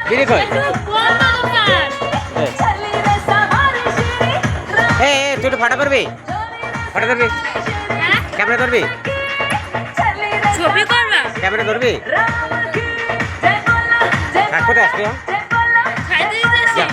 কিরে কই তুই একটু ফটো করবি, ফটো ধরবি, ক্যামেরা ধরবি, ছবি করবা, ক্যামেরা ধরবি। কোথায় আসবি? খাইতে দিতেছি।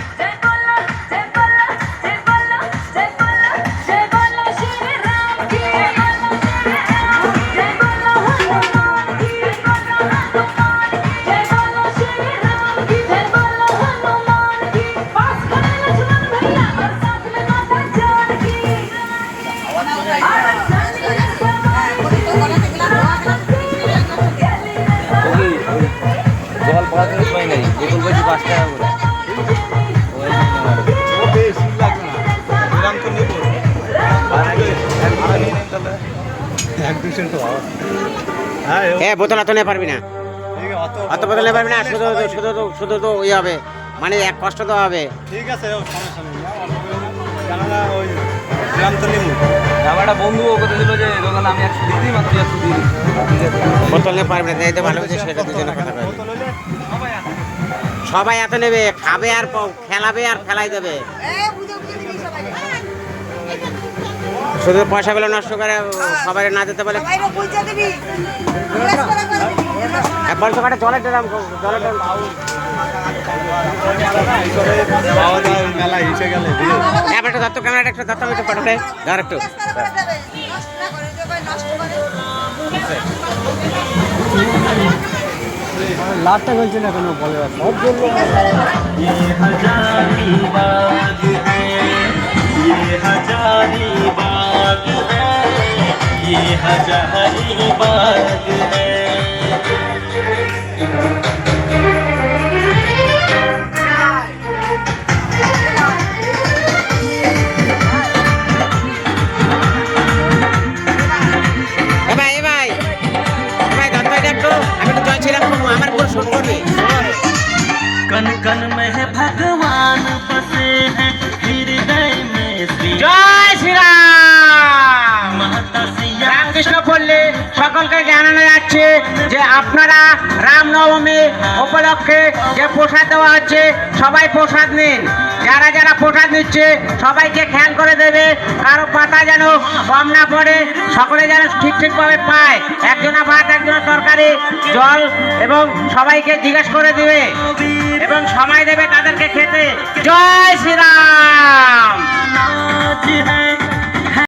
জল পাওয়ার কোনো সময় নেই, বোতল বলছি 5 টাকা করে। বোতল অত নিয়ে পারবি না, অত বোতল নিয়ে পারবি না। শুধু শুধু শুধু তো ওই হবে, মানে এক কষ্ট তো হবে। ঠিক আছে, সমস্যা নেই। কেননা ওই গ্রাম তো নিমু আমার একটা বন্ধু ও কথা দিল যে দোকানে আমি 100 দিয়ে দিই, মাত্র 100 দিয়ে দিই। বোতল নিয়ে পারবি না, এই তো ভালো হয়েছে সেটা দুজনে কথা বলবি। সবাই এত নেবে, খাবে আর খেলাবে আর ফেলাই দেবে। শুধু পয়সাগুলো নষ্ট করে সবাই না দিতে বলে। বলছো কাটে জলের দাম, জলের দাম মেলা হিসে গেলে একটা দত্ত ক্যামেরাটা একটা দত্ত আমি তো পাঠাতে ধর একটু। লাটটা বলছে না কোনো বলে সব বলবো। कन कन में है भगवान बसे हैं, हृदय में श्री জয় শ্রীরাম। माता सिया রামকৃষ্ণ পল্লী সকলকে জানানো যাচ্ছে যে আপনারা রামনবমী উপলক্ষে যে প্রসাদ দেওয়া হচ্ছে সবাই প্রসাদ নিন। যারা যারা প্রসাদ নিচ্ছে সবাইকে খেয়াল করে দেবে, কারো পাতা যেন কম না পড়ে, সকলে যেন ঠিকভাবে পায়। একজনা ভাত, একজনা তরকারি, জল এবং সবাইকে জিজ্ঞেস করে দিবে এবং সময় দেবে তাদেরকে খেতে। জয় শ্রীরাম। नाच है